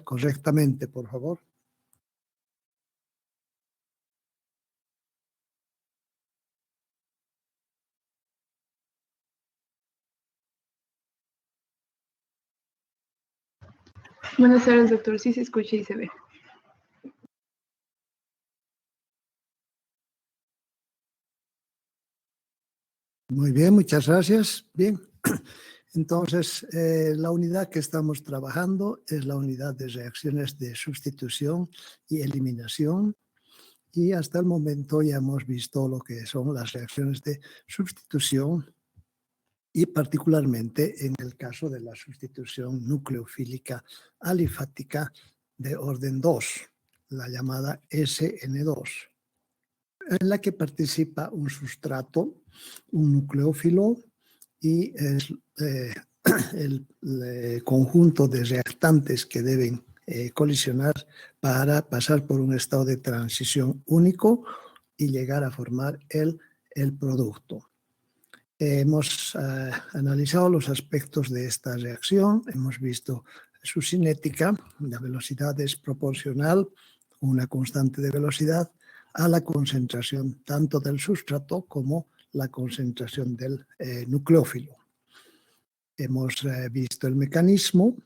correctamente, por favor. Buenas tardes, doctor. Sí se escucha y se ve. Muy bien, muchas gracias. Bien, entonces la unidad que estamos trabajando es la unidad de reacciones de sustitución y eliminación. Y hasta el momento ya hemos visto lo que son las reacciones de sustitución y particularmente en el caso de la sustitución nucleofílica alifática de orden 2, la llamada SN2, en la que participa un sustrato, un nucleófilo y el conjunto de reactantes que deben colisionar para pasar por un estado de transición único y llegar a formar el producto. Hemos analizado los aspectos de esta reacción, hemos visto su cinética, la velocidad es proporcional, una constante de velocidad, a la concentración tanto del sustrato como la concentración del nucleófilo. Hemos visto el mecanismo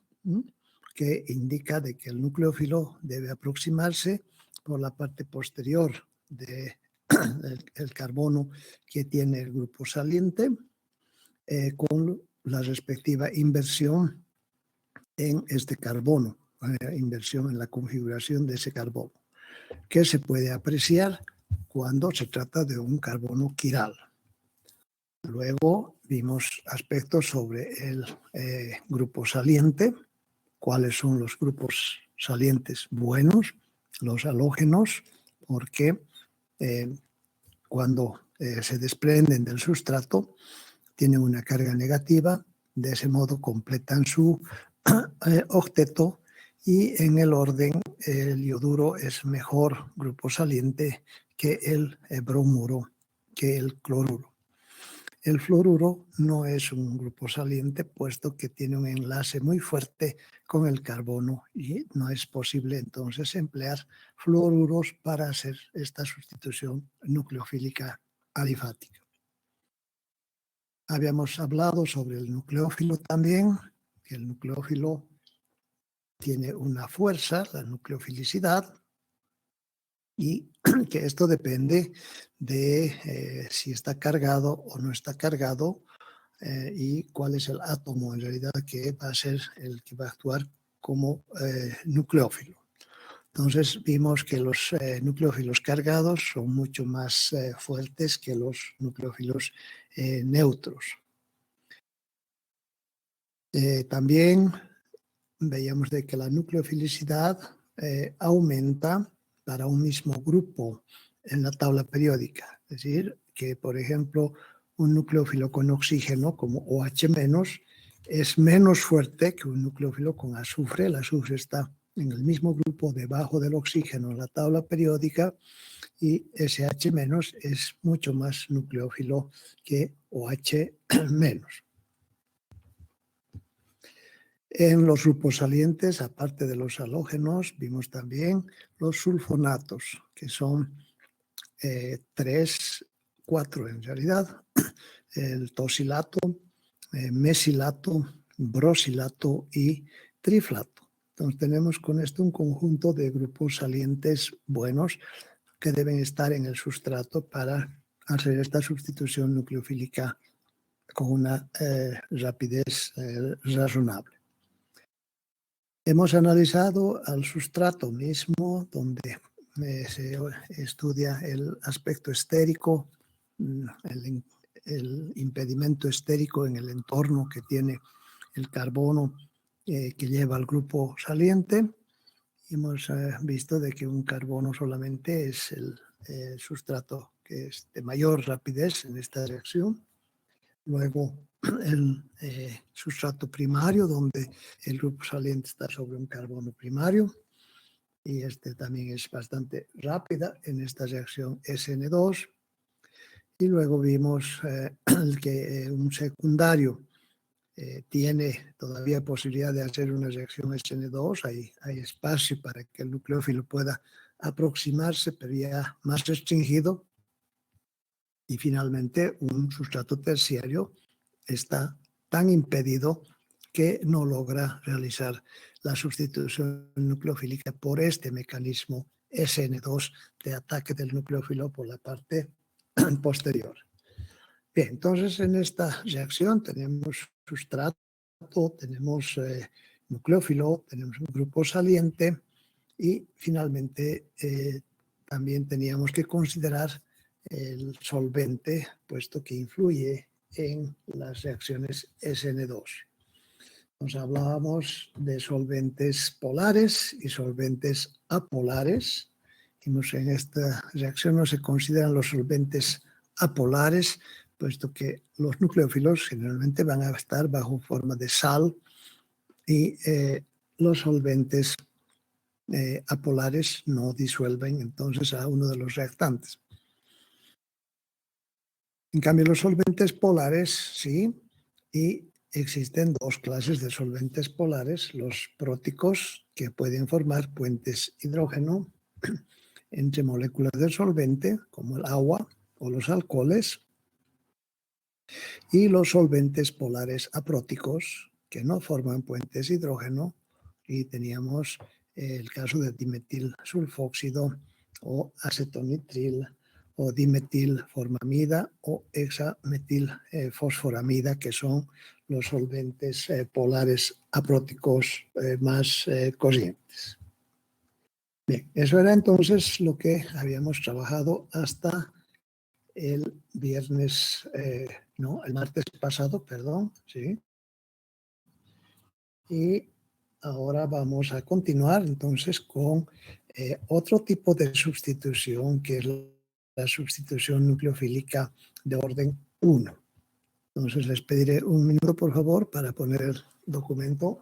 que indica de que el nucleófilo debe aproximarse por la parte posterior del carbono que tiene el grupo saliente con la respectiva inversión en este carbono, inversión en la configuración de ese carbono, que se puede apreciar cuando se trata de un carbono quiral. Luego vimos aspectos sobre el grupo saliente, cuáles son los grupos salientes buenos, los halógenos, porque cuando se desprenden del sustrato tienen una carga negativa, de ese modo completan su octeto y en el orden el ioduro es mejor grupo saliente que el bromuro, que el cloruro. El fluoruro no es un grupo saliente puesto que tiene un enlace muy fuerte con el carbono y no es posible entonces emplear fluoruros para hacer esta sustitución nucleofílica alifática. Habíamos hablado sobre el nucleófilo también, que el nucleófilo tiene una fuerza, la nucleofilicidad, y que esto depende de si está cargado o no está cargado y cuál es el átomo en realidad que va a ser el que va a actuar como nucleófilo. Entonces vimos que los nucleófilos cargados son mucho más fuertes que los nucleófilos neutros. También veíamos de que la nucleofilicidad aumenta para un mismo grupo en la tabla periódica. Es decir, que por ejemplo un nucleófilo con oxígeno como OH- es menos fuerte que un nucleófilo con azufre. El azufre está en el mismo grupo debajo del oxígeno en la tabla periódica y ese H- es mucho más nucleófilo que OH-. En los grupos salientes, aparte de los halógenos, vimos también los sulfonatos, que son 4 en realidad, el tosilato, mesilato, brosilato y triflato. Entonces tenemos con esto un conjunto de grupos salientes buenos que deben estar en el sustrato para hacer esta sustitución nucleofílica con una rapidez razonable. Hemos analizado al sustrato mismo, donde se estudia el aspecto estérico, el impedimento estérico en el entorno que tiene el carbono que lleva al grupo saliente. Hemos visto de que un carbono solamente es el sustrato que es de mayor rapidez en esta reacción. Luego el sustrato primario, donde el grupo saliente está sobre un carbono primario, y este también es bastante rápida en esta reacción SN2. Y luego vimos que un secundario tiene todavía posibilidad de hacer una reacción SN2, hay espacio para que el nucleófilo pueda aproximarse, pero ya más restringido. Y finalmente, un sustrato terciario está tan impedido que no logra realizar la sustitución nucleofílica por este mecanismo SN2 de ataque del nucleófilo por la parte posterior. Bien, entonces en esta reacción tenemos sustrato, tenemos nucleófilo, tenemos un grupo saliente y finalmente también teníamos que considerar el solvente, puesto que influye en las reacciones SN2. Nos hablábamos de solventes polares y solventes apolares. En esta reacción no se consideran los solventes apolares, puesto que los nucleófilos generalmente van a estar bajo forma de sal y los solventes apolares no disuelven entonces a uno de los reactantes. En cambio, los solventes polares sí, y existen dos clases de solventes polares, los próticos, que pueden formar puentes hidrógeno entre moléculas del solvente, como el agua o los alcoholes, y los solventes polares apróticos, que no forman puentes hidrógeno, y teníamos el caso de dimetil sulfóxido o acetonitril o dimetilformamida o hexametilfosforamida, que son los solventes polares apróticos más corrientes. Bien, eso era entonces lo que habíamos trabajado hasta el martes pasado, perdón, ¿sí? Y ahora vamos a continuar entonces con otro tipo de sustitución, que es la sustitución nucleofílica de orden 1. Entonces les pediré un minuto, por favor, para poner el documento.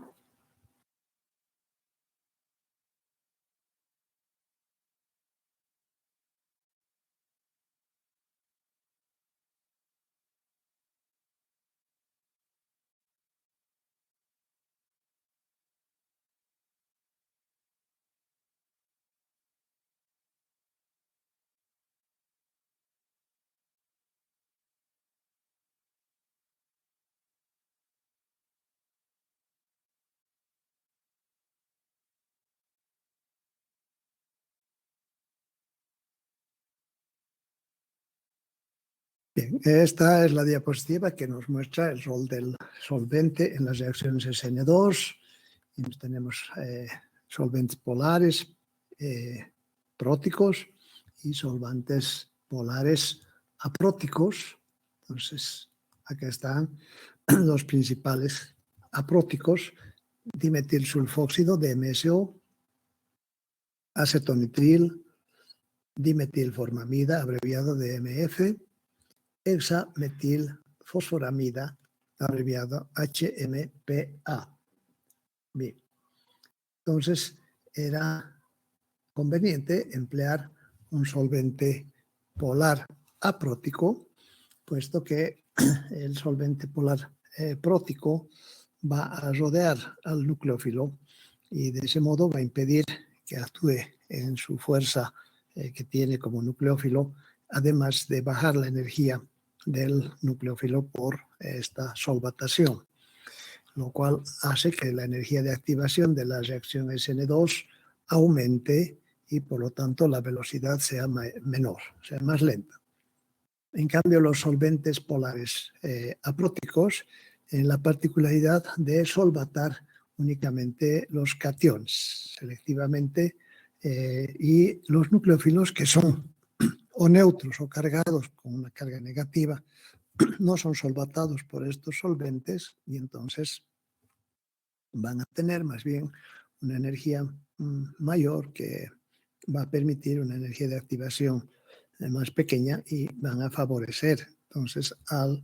Bien, esta es la diapositiva que nos muestra el rol del solvente en las reacciones SN2. Y tenemos solventes polares próticos y solventes polares apróticos. Entonces, acá están los principales apróticos: dimetilsulfóxido, DMSO, acetonitril, dimetilformamida, abreviado DMF, hexametilfosforamida, abreviado HMPA. Bien, entonces era conveniente emplear un solvente polar aprótico, puesto que el solvente polar prótico va a rodear al nucleófilo y de ese modo va a impedir que actúe en su fuerza que tiene como nucleófilo, además de bajar la energía del nucleófilo por esta solvatación, lo cual hace que la energía de activación de la reacción SN2 aumente y por lo tanto la velocidad sea menor, sea más lenta. En cambio, los solventes polares apróticos tienen la particularidad de solvatar únicamente los cationes selectivamente y los nucleófilos que son o neutros o cargados con una carga negativa no son solvatados por estos solventes y entonces van a tener más bien una energía mayor que va a permitir una energía de activación más pequeña y van a favorecer entonces al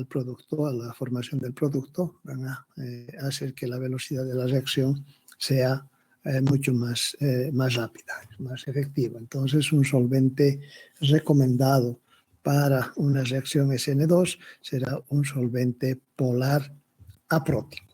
producto, a la formación del producto, van a hacer que la velocidad de la reacción sea mucho más rápida, más efectiva. Entonces un solvente recomendado para una reacción SN2 será un solvente polar aprótico.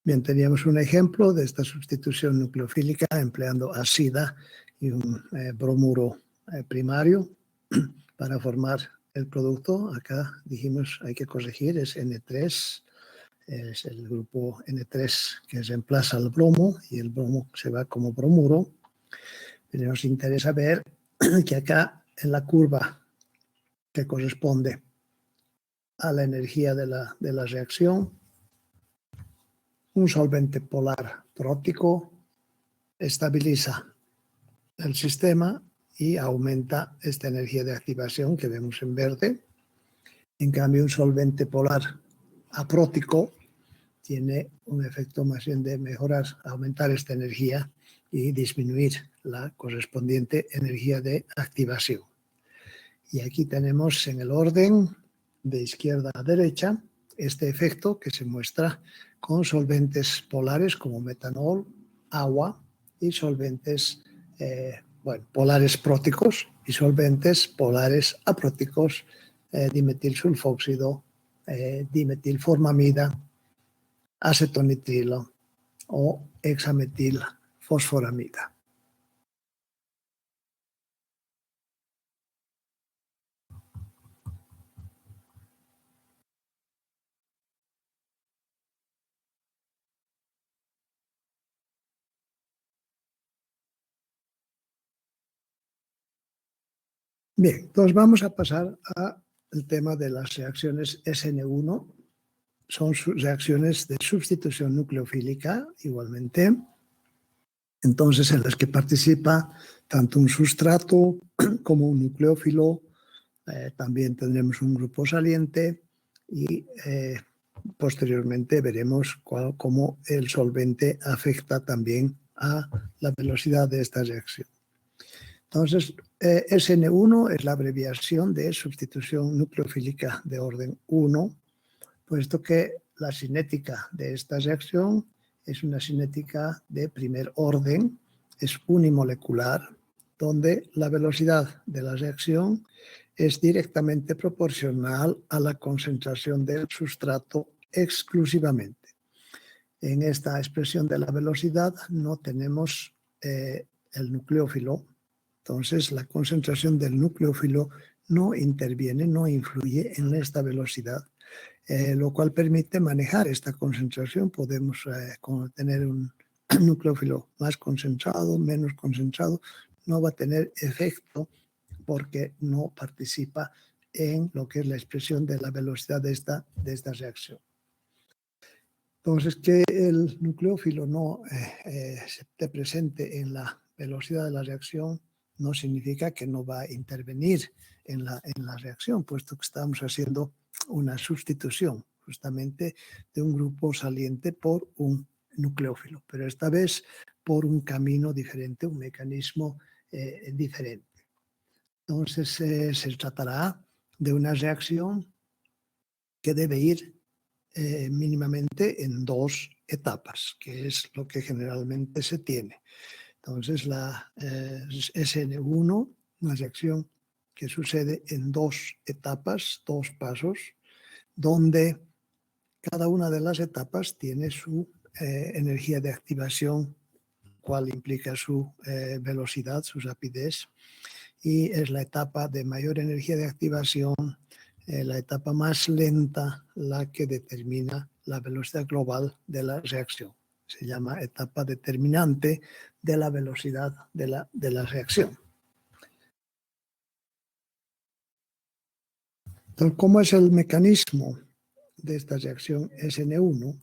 Bien, teníamos un ejemplo de esta sustitución nucleofílica empleando ácida y un bromuro primario para formar el producto. Acá dijimos hay que corregir, es N3, es el grupo N3 que reemplaza al bromo y el bromo se va como bromuro. Pero nos interesa ver que acá en la curva que corresponde a la energía de la reacción, un solvente polar prótico estabiliza el sistema y aumenta esta energía de activación que vemos en verde. En cambio, un solvente polar aprótico tiene un efecto más bien de mejorar, aumentar esta energía y disminuir la correspondiente energía de activación. Y aquí tenemos en el orden de izquierda a derecha este efecto que se muestra con solventes polares como metanol, agua y solventes polares próticos y solventes polares apróticos, dimetilsulfóxido, dimetilformamida, acetonitrilo o hexametilfosforamida. Bien, entonces vamos a pasar al tema de las reacciones SN1. Son reacciones de sustitución nucleofílica igualmente. Entonces, en las que participa tanto un sustrato como un nucleófilo. También tendremos un grupo saliente y posteriormente veremos cómo el solvente afecta también a la velocidad de esta reacción. Entonces, SN1 es la abreviación de sustitución nucleofílica de orden 1, puesto que la cinética de esta reacción es una cinética de primer orden, es unimolecular, donde la velocidad de la reacción es directamente proporcional a la concentración del sustrato exclusivamente. En esta expresión de la velocidad no tenemos el nucleófilo, entonces la concentración del nucleófilo no interviene, no influye en esta velocidad. Lo cual permite manejar esta concentración. Podemos tener un nucleófilo más concentrado, menos concentrado, no va a tener efecto porque no participa en lo que es la expresión de la velocidad de esta reacción. Entonces, que el nucleófilo no esté presente en la velocidad de la reacción no significa que no va a intervenir en la reacción, puesto que estamos haciendo una sustitución justamente de un grupo saliente por un nucleófilo, pero esta vez por un camino diferente, un mecanismo diferente. Entonces se tratará de una reacción que debe ir mínimamente en dos etapas, que es lo que generalmente se tiene. Entonces la SN1, una reacción que sucede en dos etapas, dos pasos, donde cada una de las etapas tiene su energía de activación, cual implica su velocidad, su rapidez, y es la etapa de mayor energía de activación, la etapa más lenta, la que determina la velocidad global de la reacción. Se llama etapa determinante de la velocidad de la reacción. Entonces, ¿cómo es el mecanismo de esta reacción SN1?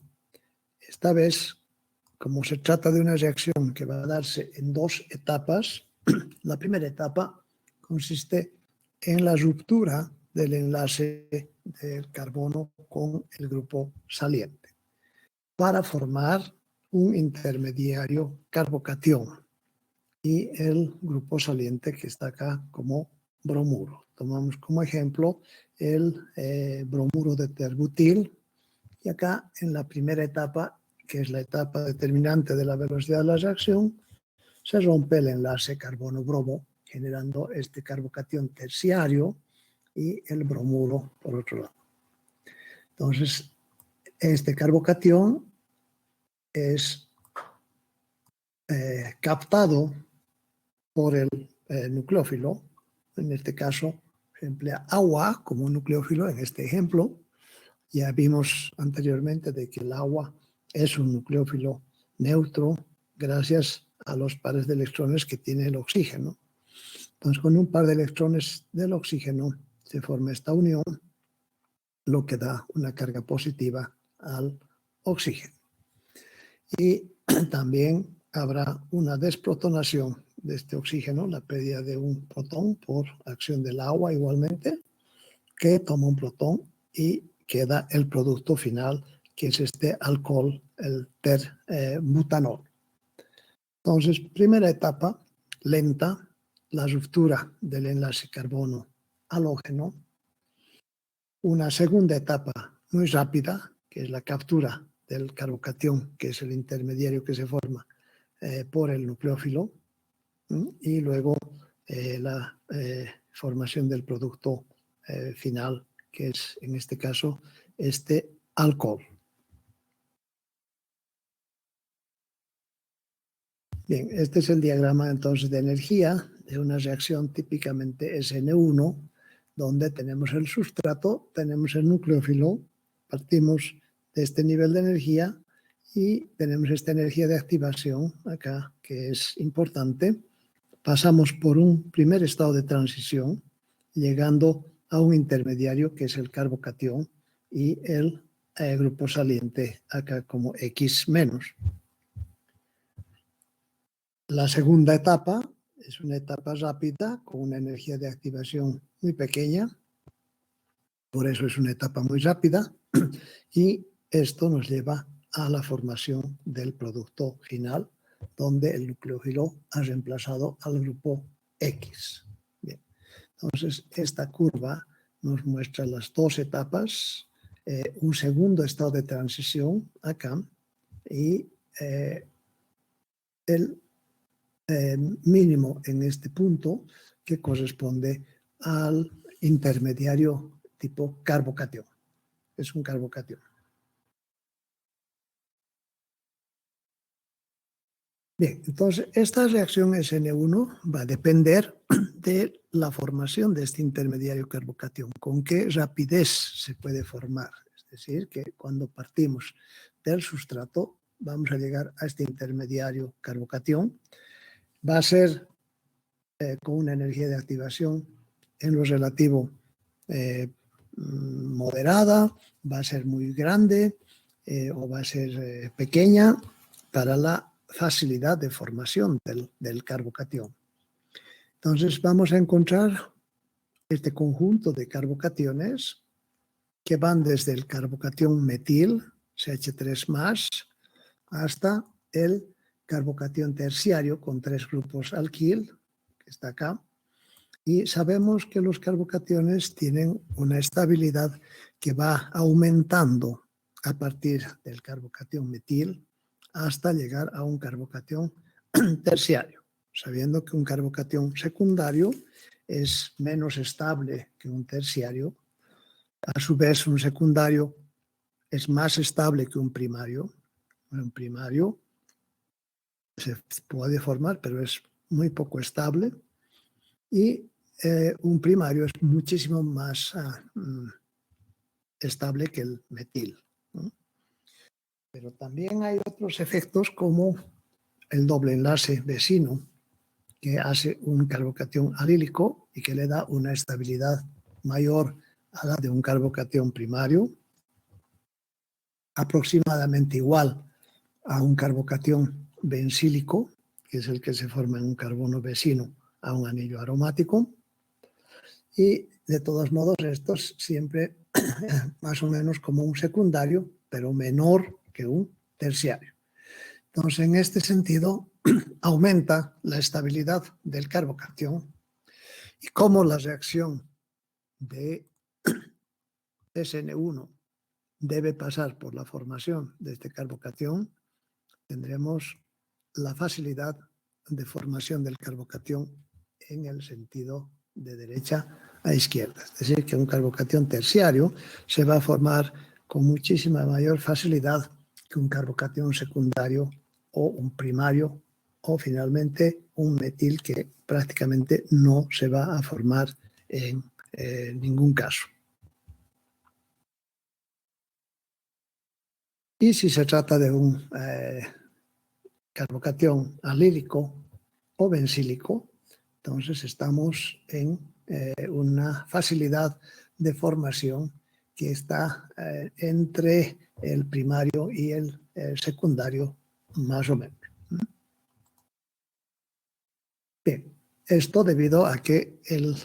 Esta vez, como se trata de una reacción que va a darse en dos etapas, la primera etapa consiste en la ruptura del enlace del carbono con el grupo saliente para formar un intermediario carbocatión y el grupo saliente que está acá como bromuro. Tomamos como ejemplo el bromuro de terbutil, y acá en la primera etapa, que es la etapa determinante de la velocidad de la reacción, se rompe el enlace carbono-bromo, generando este carbocatión terciario y el bromuro por otro lado. Entonces, este carbocatión es captado por el nucleófilo. En este caso, se emplea agua como nucleófilo en este ejemplo. Ya vimos anteriormente de que el agua es un nucleófilo neutro gracias a los pares de electrones que tiene el oxígeno. Entonces, con un par de electrones del oxígeno se forma esta unión, lo que da una carga positiva al oxígeno. Y también habrá una desprotonación de este oxígeno, la pérdida de un protón por acción del agua igualmente, que toma un protón y queda el producto final, que es este alcohol, el terbutanol. Entonces, primera etapa, lenta, la ruptura del enlace carbono-halógeno. Una segunda etapa muy rápida, que es la captura del carbocatión, que es el intermediario que se forma por el nucleófilo, y luego la formación del producto final, que es en este caso este alcohol. Bien, este es el diagrama entonces de energía de una reacción típicamente SN1, donde tenemos el sustrato, tenemos el nucleófilo, partimos de este nivel de energía y tenemos esta energía de activación acá, que es importante. Pasamos por un primer estado de transición, llegando a un intermediario que es el carbocatión y el grupo saliente acá como X-. La segunda etapa es una etapa rápida con una energía de activación muy pequeña, por eso es una etapa muy rápida, y esto nos lleva a la formación del producto final, donde el nucleófilo ha reemplazado al grupo X. Bien. Entonces, esta curva nos muestra las dos etapas, un segundo estado de transición acá, y el mínimo en este punto, que corresponde al intermediario tipo carbocatión. Es un carbocatión. Bien, entonces esta reacción SN1 va a depender de la formación de este intermediario carbocatión, con qué rapidez se puede formar. Es decir, que cuando partimos del sustrato vamos a llegar a este intermediario carbocatión. Va a ser con una energía de activación en lo relativo moderada, va a ser muy grande o va a ser pequeña para la facilidad de formación del carbocatión. Entonces vamos a encontrar este conjunto de carbocationes que van desde el carbocatión metil, CH3+, hasta el carbocatión terciario con 3 grupos alquil, que está acá. Y sabemos que los carbocationes tienen una estabilidad que va aumentando a partir del carbocatión metil hasta llegar a un carbocatión terciario, sabiendo que un carbocatión secundario es menos estable que un terciario. A su vez, un secundario es más estable que un primario. Un primario se puede formar, pero es muy poco estable. Y un primario es muchísimo más estable que el metil, ¿no? Pero también hay otros efectos como el doble enlace vecino, que hace un carbocatión alílico y que le da una estabilidad mayor a la de un carbocatión primario, aproximadamente igual a un carbocatión bencílico, que es el que se forma en un carbono vecino a un anillo aromático. Y de todos modos, estos siempre más o menos como un secundario, pero menor que un terciario. Entonces, en este sentido, aumenta la estabilidad del carbocatión Y como la reacción de SN1 debe pasar por la formación de este carbocatión, tendremos la facilidad de formación del carbocatión en el sentido de derecha a izquierda. Es decir, que un carbocatión terciario se va a formar con muchísima mayor facilidad que un carbocatión secundario o un primario, o finalmente un metil que prácticamente no se va a formar en ningún caso. Y si se trata de un carbocatión alílico o bensílico, entonces estamos en una facilidad de formación que está entre el primario y el secundario, más o menos. Bien, esto debido a que el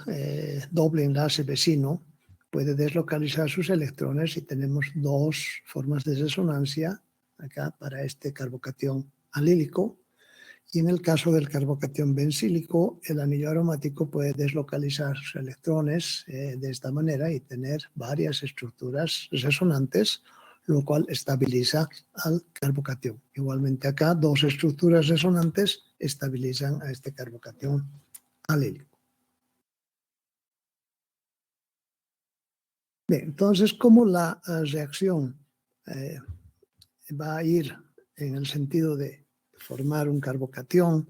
doble enlace vecino puede deslocalizar sus electrones y tenemos dos formas de resonancia acá para este carbocatión alílico. Y en el caso del carbocatión bensílico, el anillo aromático puede deslocalizar sus electrones de esta manera y tener varias estructuras resonantes, lo cual estabiliza al carbocatión. Igualmente acá, dos estructuras resonantes estabilizan a este carbocatión alílico. Bien, entonces, ¿cómo la reacción va a ir en el sentido de formar un carbocatión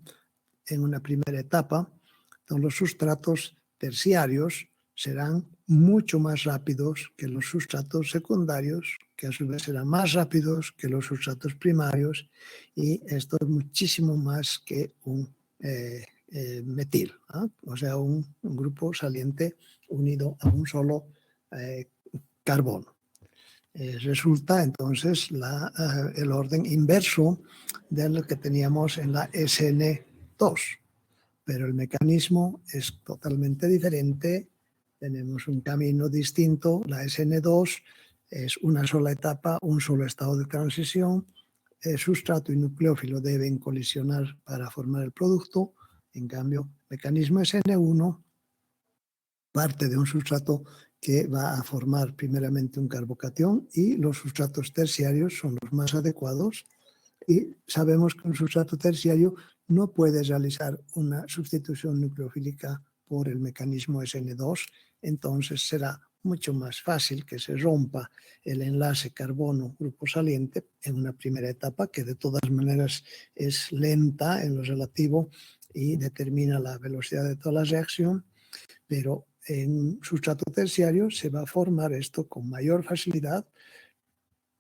en una primera etapa? Entonces, los sustratos terciarios serán mucho más rápidos que los sustratos secundarios, que a su vez serán más rápidos que los sustratos primarios, y esto es muchísimo más que un metil, ¿no? O sea, un grupo saliente unido a un solo carbono. Resulta entonces el orden inverso de lo que teníamos en la SN2. Pero el mecanismo es totalmente diferente, tenemos un camino distinto, la SN2 es una sola etapa, un solo estado de transición, el sustrato y nucleófilo deben colisionar para formar el producto, en cambio el mecanismo SN1 parte de un sustrato que va a formar primeramente un carbocatión y los sustratos terciarios son los más adecuados. Y sabemos que un sustrato terciario no puede realizar una sustitución nucleofílica por el mecanismo SN2, entonces será mucho más fácil que se rompa el enlace carbono-grupo saliente en una primera etapa, que de todas maneras es lenta en lo relativo y determina la velocidad de toda la reacción, pero en sustrato terciario se va a formar esto con mayor facilidad.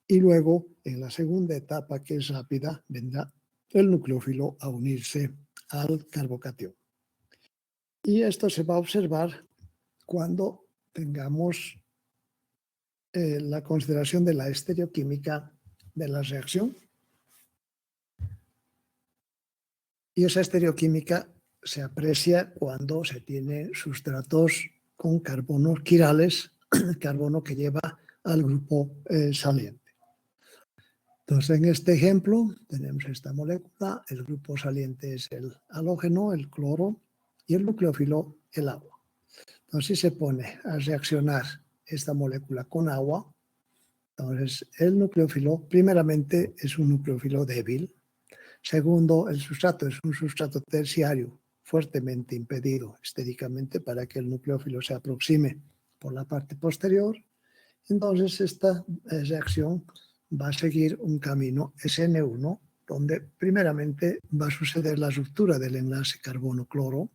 Y luego, en la segunda etapa, que es rápida, vendrá el nucleófilo a unirse al carbocatión. Y esto se va a observar cuando tengamos la consideración de la estereoquímica de la reacción. Y esa estereoquímica se aprecia cuando se tiene sustratos con carbonos quirales, carbono que lleva al grupo saliente. Entonces, en este ejemplo tenemos esta molécula, el grupo saliente es el halógeno, el cloro, y el nucleófilo, el agua. Entonces, si se pone a reaccionar esta molécula con agua, entonces el nucleófilo primeramente es un nucleófilo débil. Segundo, el sustrato es un sustrato terciario fuertemente impedido estéricamente para que el nucleófilo se aproxime por la parte posterior. Entonces, esta reacción va a seguir un camino SN1, donde primeramente va a suceder la ruptura del enlace carbono-cloro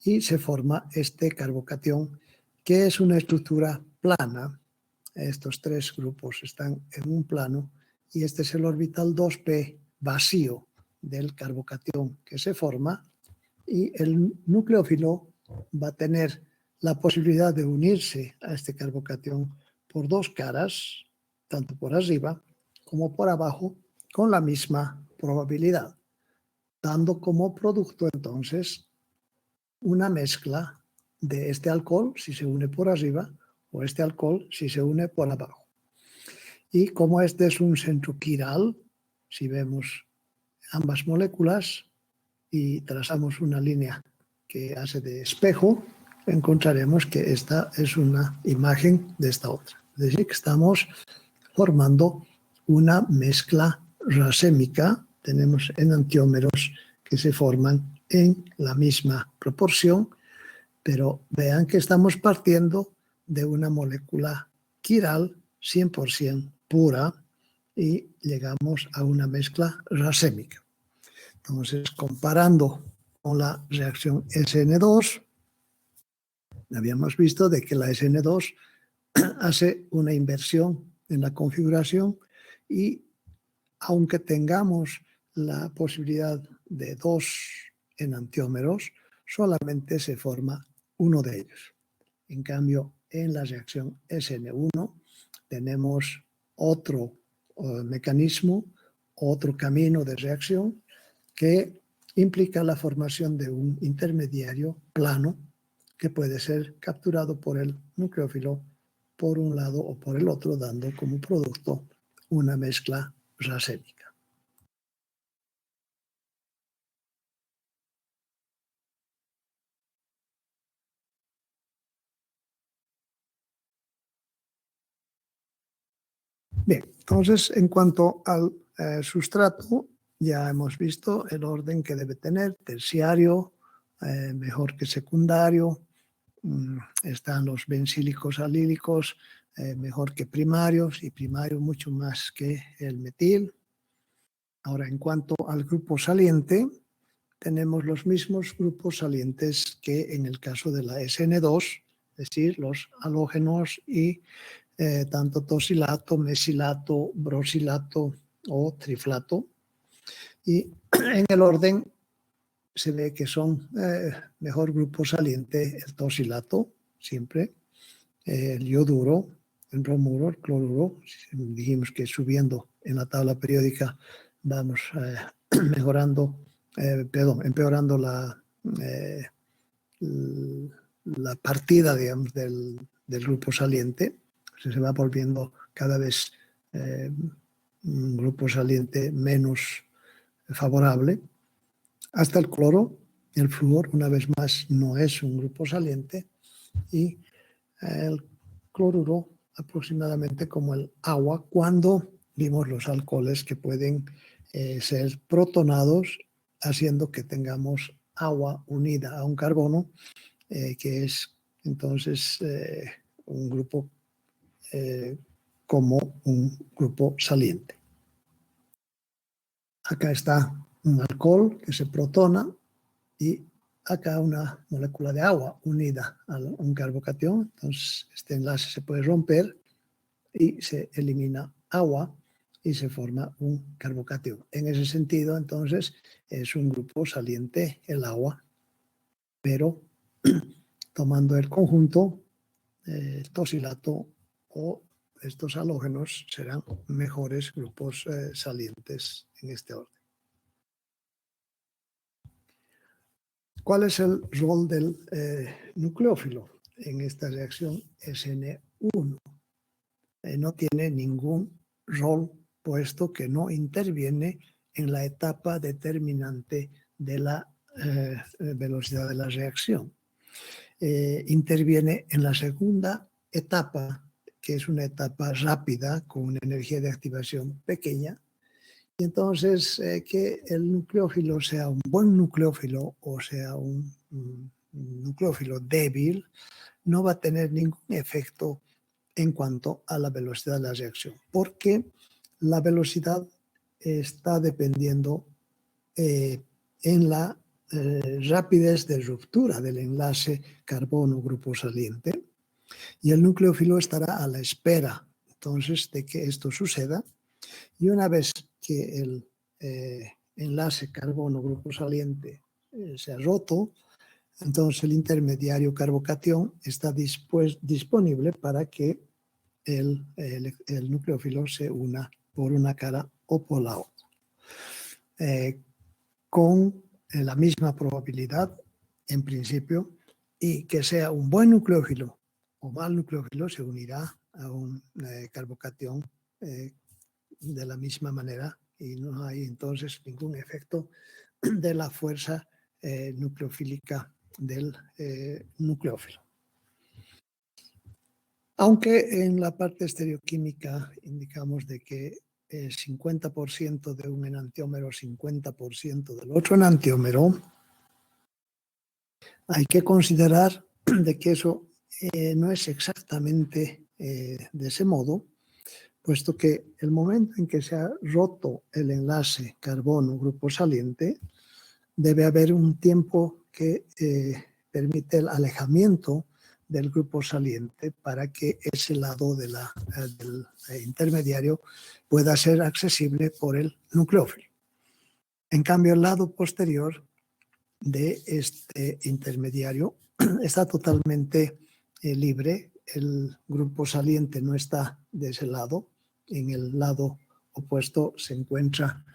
y se forma este carbocatión, que es una estructura plana. Estos tres grupos están en un plano y este es el orbital 2p vacío del carbocatión que se forma, y el nucleófilo va a tener la posibilidad de unirse a este carbocatión por dos caras, tanto por arriba como por abajo, con la misma probabilidad, dando como producto entonces una mezcla de este alcohol si se une por arriba o este alcohol si se une por abajo. Y como este es un centro quiral, si vemos ambas moléculas y trazamos una línea que hace de espejo, encontraremos que esta es una imagen de esta otra. Es decir, que estamos formando una mezcla racémica. Tenemos enantiómeros que se forman en la misma proporción, pero vean que estamos partiendo de una molécula quiral 100% pura y llegamos a una mezcla racémica. Entonces, comparando con la reacción SN2, habíamos visto de que la SN2 hace una inversión en la configuración y aunque tengamos la posibilidad de 2 enantiómeros, solamente se forma uno de ellos. En cambio, en la reacción SN1 tenemos otro mecanismo, otro camino de reacción que implica la formación de un intermediario plano que puede ser capturado por el nucleófilo por un lado o por el otro, dando como producto una mezcla racémica. Bien, entonces en cuanto al sustrato, ya hemos visto el orden que debe tener: terciario, mejor que secundario, están los bencílicos alílicos, mejor que primarios, y primario mucho más que el metil. Ahora, en cuanto al grupo saliente, tenemos los mismos grupos salientes que en el caso de la SN2, es decir, los halógenos y tanto tosilato, mesilato, brosilato o triflato. Y en el orden se ve que son mejor grupo saliente el tosilato, siempre, el yoduro, el bromuro, el cloruro. Dijimos que subiendo en la tabla periódica vamos empeorando la partida, digamos, del grupo saliente. Se va volviendo cada vez un grupo saliente menos favorable, hasta el cloro. El flúor, una vez más, no es un grupo saliente, y el cloruro aproximadamente como el agua, cuando vimos los alcoholes que pueden ser protonados, haciendo que tengamos agua unida a un carbono, que es entonces un grupo como un grupo saliente. Acá está un alcohol que se protona y acá una molécula de agua unida a un carbocatión. Entonces este enlace se puede romper y se elimina agua y se forma un carbocatión. En ese sentido, entonces, es un grupo saliente el agua, pero tomando el conjunto, el tosilato o estos halógenos serán mejores grupos salientes en este orden. ¿Cuál es el rol del nucleófilo en esta reacción SN1? No tiene ningún rol, puesto que no interviene en la etapa determinante de la velocidad de la reacción. Interviene en la segunda etapa, que es una etapa rápida con una energía de activación pequeña. Y entonces, que el nucleófilo sea un buen nucleófilo o sea un nucleófilo débil, no va a tener ningún efecto en cuanto a la velocidad de la reacción, porque la velocidad está dependiendo en la rapidez de ruptura del enlace carbono-grupo saliente, y el nucleófilo estará a la espera entonces de que esto suceda, y una vez que el enlace carbono-grupo saliente se ha roto, entonces el intermediario carbocatión está disponible para que el nucleófilo se una por una cara o por la otra. Con la misma probabilidad, en principio, y que sea un buen nucleófilo o mal nucleófilo, se unirá a un carbocatión de la misma manera, y no hay entonces ningún efecto de la fuerza nucleofílica del nucleófilo. Aunque en la parte estereoquímica indicamos de que 50% de un enantiómero, 50% del otro enantiómero, hay que considerar de que eso no es exactamente de ese modo, puesto que el momento en que se ha roto el enlace carbono-grupo saliente, debe haber un tiempo que permite el alejamiento del grupo saliente para que ese lado del intermediario pueda ser accesible por el nucleófilo. En cambio, el lado posterior de este intermediario está totalmente libre. El grupo saliente no está de ese lado. En el lado opuesto se encuentra,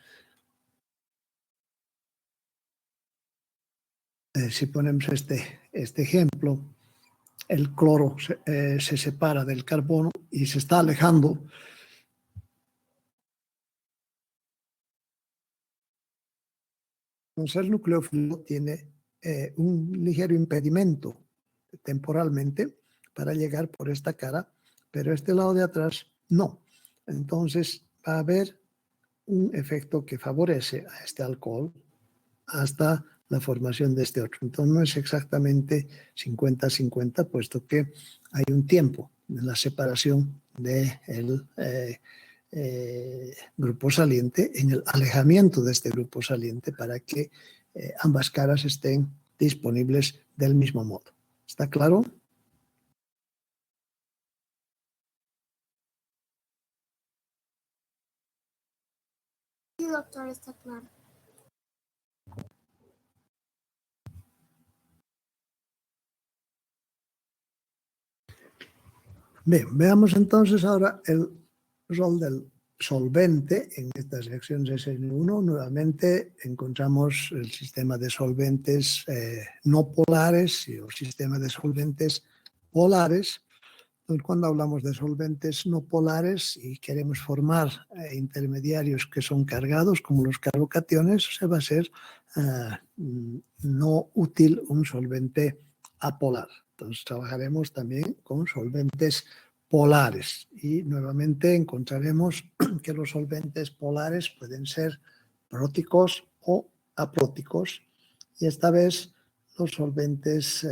si ponemos este ejemplo, el cloro se separa del carbono y se está alejando. Entonces el nucleófilo tiene un ligero impedimento temporalmente para llegar por esta cara, pero este lado de atrás no. Entonces va a haber un efecto que favorece a este alcohol hasta la formación de este otro. Entonces no es exactamente 50-50, puesto que hay un tiempo en la separación del grupo saliente, en el alejamiento de este grupo saliente para que ambas caras estén disponibles del mismo modo. ¿Está claro? Sí, doctor, está claro. Bien, veamos entonces ahora el rol del solvente en estas reacciones SN1. Nuevamente encontramos el sistema de solventes no polares o sistema de solventes polares. Entonces, cuando hablamos de solventes no polares y queremos formar intermediarios que son cargados, como los carbocationes, se va a ser no útil un solvente apolar. Entonces, trabajaremos también con solventes polares y nuevamente encontraremos que los solventes polares pueden ser próticos o apróticos, y esta vez los solventes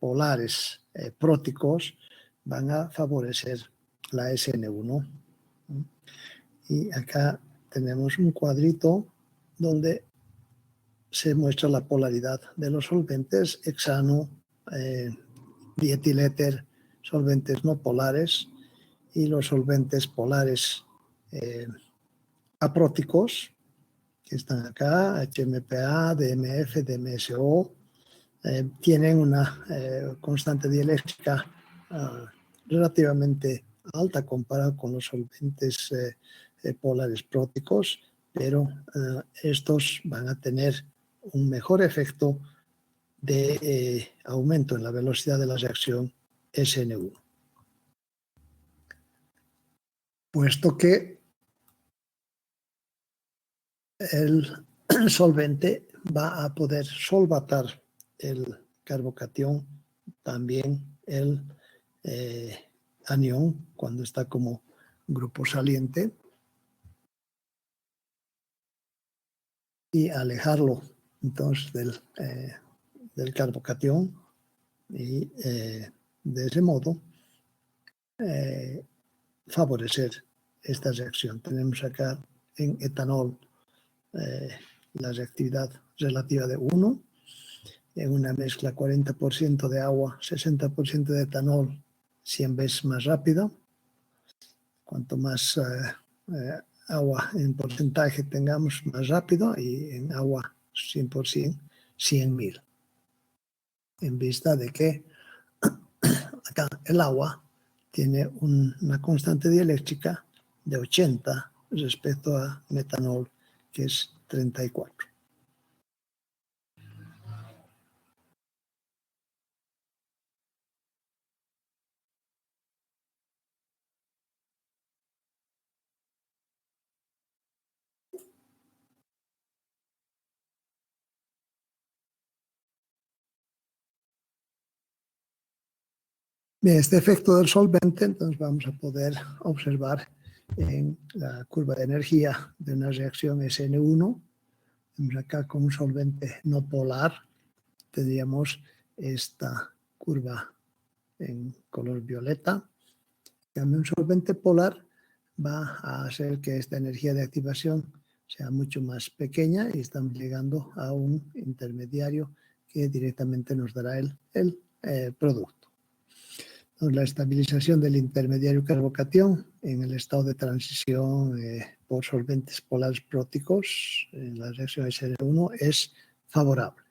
polares próticos van a favorecer la SN1. Y acá tenemos un cuadrito donde se muestra la polaridad de los solventes: hexano, dietiléter, solventes no polares, y los solventes polares apróticos, que están acá, HMPA, DMF, DMSO, tienen una constante dieléctrica relativamente alta comparado con los solventes polares próticos, pero estos van a tener un mejor efecto de aumento en la velocidad de la reacción SN1. Puesto que el solvente va a poder solvatar el carbocatión, también el anión, cuando está como grupo saliente, y alejarlo entonces del carbocatión, y de ese modo favorecer esta reacción. Tenemos acá en etanol la reactividad relativa de 1, en una mezcla 40% de agua, 60% de etanol, 100 veces más rápida. Cuanto más agua en porcentaje tengamos, más rápido, y en agua 100%, 100.000. En vista de que acá el agua tiene una constante dieléctrica de 80 respecto a metanol, que es 34. Bien, este efecto del solvente, entonces vamos a poder observar en la curva de energía de una reacción SN1. Vemos acá con un solvente no polar, tendríamos esta curva en color violeta. Un solvente polar va a hacer que esta energía de activación sea mucho más pequeña y estamos llegando a un intermediario que directamente nos dará el producto. Entonces, la estabilización del intermediario carbocatión en el estado de transición por solventes polares próticos en la reacción SN1 es favorable.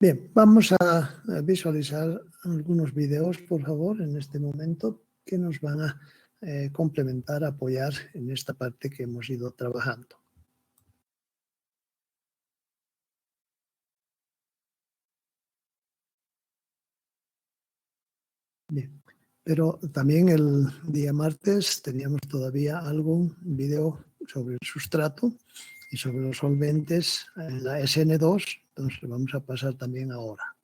Bien, vamos a visualizar algunos videos, por favor, en este momento, que nos van a complementar, apoyar en esta parte que hemos ido trabajando. Bien, pero también el día martes teníamos todavía algún video sobre el sustrato y sobre los solventes en la SN2, entonces vamos a pasar también ahora.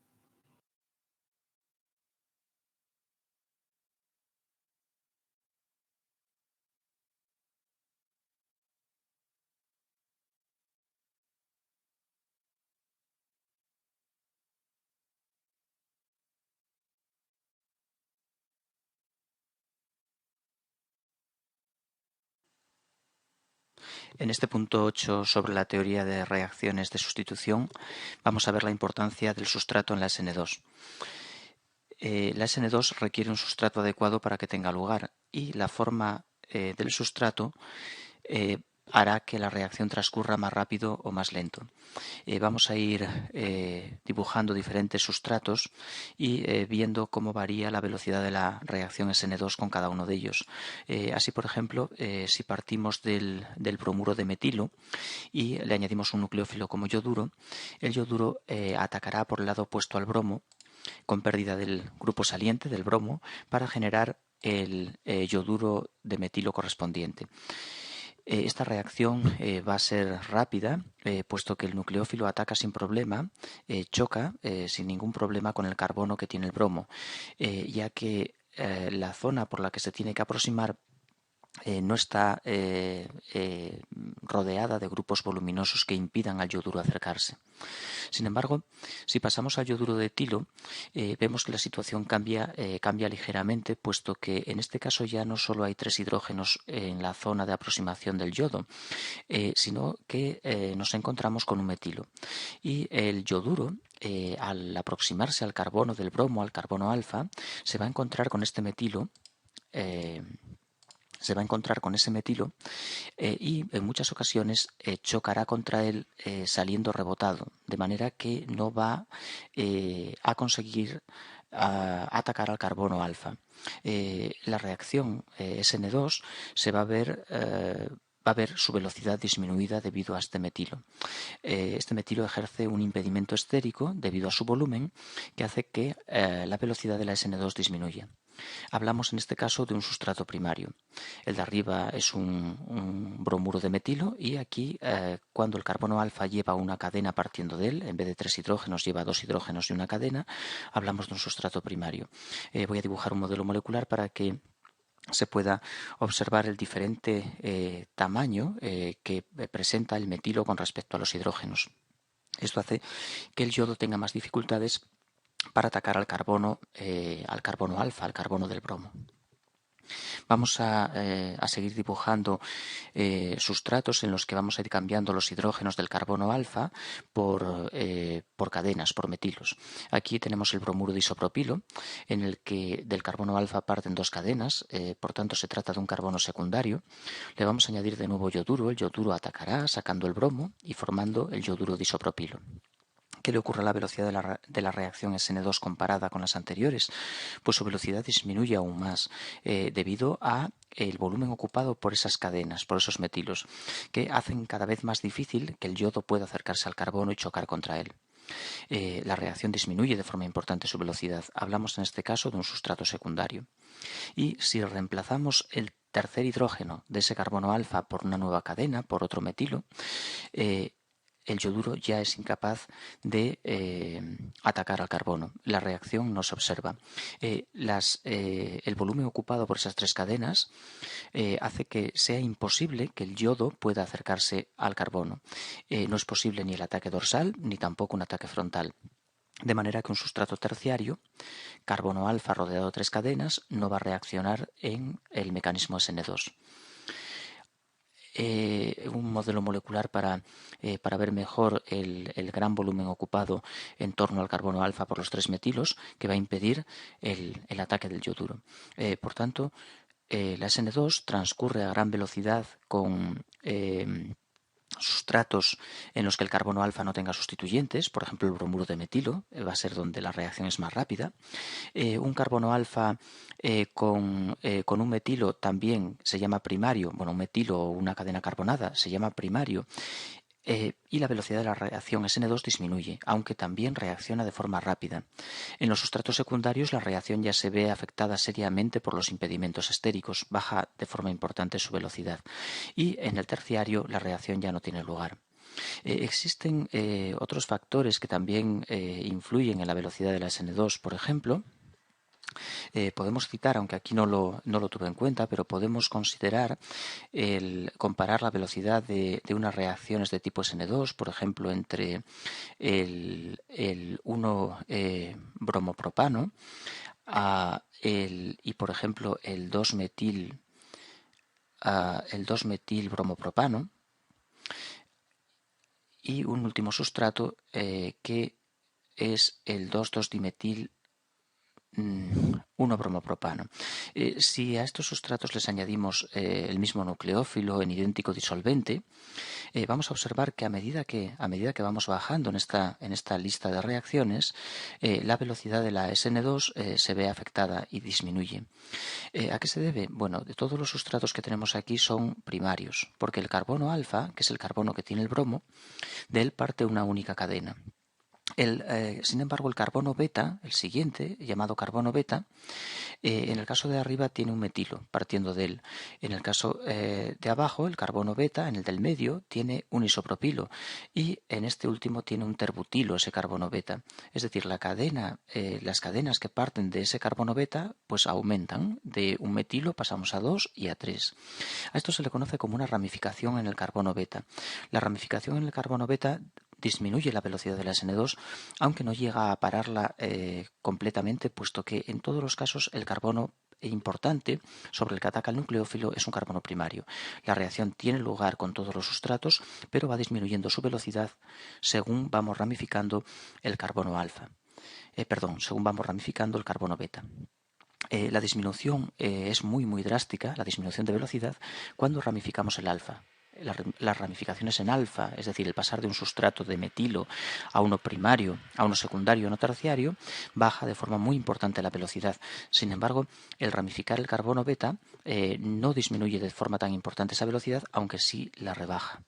En este punto 8 sobre la teoría de reacciones de sustitución vamos a ver la importancia del sustrato en la SN2. La SN2 requiere un sustrato adecuado para que tenga lugar y la forma del sustrato hará que la reacción transcurra más rápido o más lento. Vamos a ir dibujando diferentes sustratos y viendo cómo varía la velocidad de la reacción SN2 con cada uno de ellos. Así, por ejemplo, si partimos del bromuro de metilo y le añadimos un nucleófilo como yoduro, el yoduro atacará por el lado opuesto al bromo con pérdida del grupo saliente del bromo para generar el yoduro de metilo correspondiente. Esta reacción va a ser rápida, puesto que el nucleófilo ataca sin problema, choca sin ningún problema con el carbono que tiene el bromo, ya que la zona por la que se tiene que aproximar no está rodeada de grupos voluminosos que impidan al yoduro acercarse. Sin embargo, si pasamos al yoduro de etilo, vemos que la situación cambia ligeramente, puesto que en este caso ya no solo hay 3 hidrógenos en la zona de aproximación del yodo, sino que nos encontramos con un metilo. Y el yoduro, al aproximarse al carbono del bromo, al carbono alfa, se va a encontrar con este metilo y en muchas ocasiones chocará contra él saliendo rebotado, de manera que no va a conseguir atacar al carbono alfa. La reacción SN2 se va a ver su velocidad disminuida debido a este metilo. Este metilo ejerce un impedimento estérico debido a su volumen que hace que la velocidad de la SN2 disminuya. Hablamos en este caso de un sustrato primario. El de arriba es un bromuro de metilo y aquí cuando el carbono alfa lleva una cadena partiendo de él, en vez de 3 hidrógenos lleva 2 hidrógenos y una cadena, hablamos de un sustrato primario. Voy a dibujar un modelo molecular para que se pueda observar el diferente tamaño que presenta el metilo con respecto a los hidrógenos. Esto hace que el yodo tenga más dificultades para atacar al carbono alfa, al carbono del bromo. Vamos a seguir dibujando sustratos en los que vamos a ir cambiando los hidrógenos del carbono alfa por cadenas, por metilos. Aquí tenemos el bromuro de isopropilo, en el que del carbono alfa parten 2 cadenas, por tanto se trata de un carbono secundario. Le vamos a añadir de nuevo yoduro, el yoduro atacará sacando el bromo y formando el yoduro de isopropilo. ¿Qué le ocurre a la velocidad de la reacción SN2 comparada con las anteriores? Pues su velocidad disminuye aún más debido a el volumen ocupado por esas cadenas, por esos metilos, que hacen cada vez más difícil que el yodo pueda acercarse al carbono y chocar contra él. la reacción disminuye de forma importante su velocidad. Hablamos en este caso de un sustrato secundario. Y si reemplazamos el tercer hidrógeno de ese carbono alfa por una nueva cadena, por otro metilo, el yoduro ya es incapaz de atacar al carbono. La reacción no se observa. El volumen ocupado por esas 3 cadenas hace que sea imposible que el yodo pueda acercarse al carbono. No es posible ni el ataque dorsal ni tampoco un ataque frontal. De manera que un sustrato terciario, carbono alfa rodeado de 3 cadenas, no va a reaccionar en el mecanismo SN2. Un modelo molecular para ver mejor el gran volumen ocupado en torno al carbono alfa por los 3 metilos, que va a impedir el ataque del yoduro. Por tanto, la SN2 transcurre a gran velocidad con sustratos en los que el carbono alfa no tenga sustituyentes, por ejemplo el bromuro de metilo, va a ser donde la reacción es más rápida. Un carbono alfa con un metilo también se llama primario, bueno, un metilo o una cadena carbonada se llama primario, y la velocidad de la reacción SN2 disminuye, aunque también reacciona de forma rápida. En los sustratos secundarios la reacción ya se ve afectada seriamente por los impedimentos estéricos, baja de forma importante su velocidad, y en el terciario la reacción ya no tiene lugar. Existen otros factores que también influyen en la velocidad de la SN2, por ejemplo. Podemos citar, aunque aquí no lo tuve en cuenta, pero podemos considerar comparar la velocidad de unas reacciones de tipo SN2, por ejemplo, entre el 1-bromopropano y, por ejemplo, el 2-metil-bromopropano, y un último sustrato que es el 2,2-dimetil 1-bromopropano. Si a estos sustratos les añadimos el mismo nucleófilo en idéntico disolvente, vamos a observar que a medida que vamos bajando en esta lista de reacciones, la velocidad de la SN2 se ve afectada y disminuye. ¿A qué se debe? Bueno, de todos los sustratos que tenemos aquí son primarios, porque el carbono alfa, que es el carbono que tiene el bromo, de él parte una única cadena. Sin embargo, el carbono beta, el siguiente, llamado carbono beta, en el caso de arriba tiene un metilo partiendo de él. En el caso de abajo, el carbono beta, en el del medio, tiene un isopropilo, y en este último tiene un terbutilo, ese carbono beta. Es decir, las cadenas que parten de ese carbono beta pues aumentan. De un metilo pasamos a 2 y a 3. A esto se le conoce como una ramificación en el carbono beta. La ramificación en el carbono beta disminuye la velocidad de la SN2, aunque no llega a pararla completamente, puesto que en todos los casos el carbono importante sobre el que ataca el nucleófilo es un carbono primario. La reacción tiene lugar con todos los sustratos, pero va disminuyendo su velocidad según vamos ramificando el carbono alfa. Según vamos ramificando el carbono beta. La disminución es muy drástica, la disminución de velocidad, cuando ramificamos el alfa. Las ramificaciones en alfa, es decir, el pasar de un sustrato de metilo a uno primario, a uno secundario, a uno terciario, baja de forma muy importante la velocidad. Sin embargo, el ramificar el carbono beta no disminuye de forma tan importante esa velocidad, aunque sí la rebaja.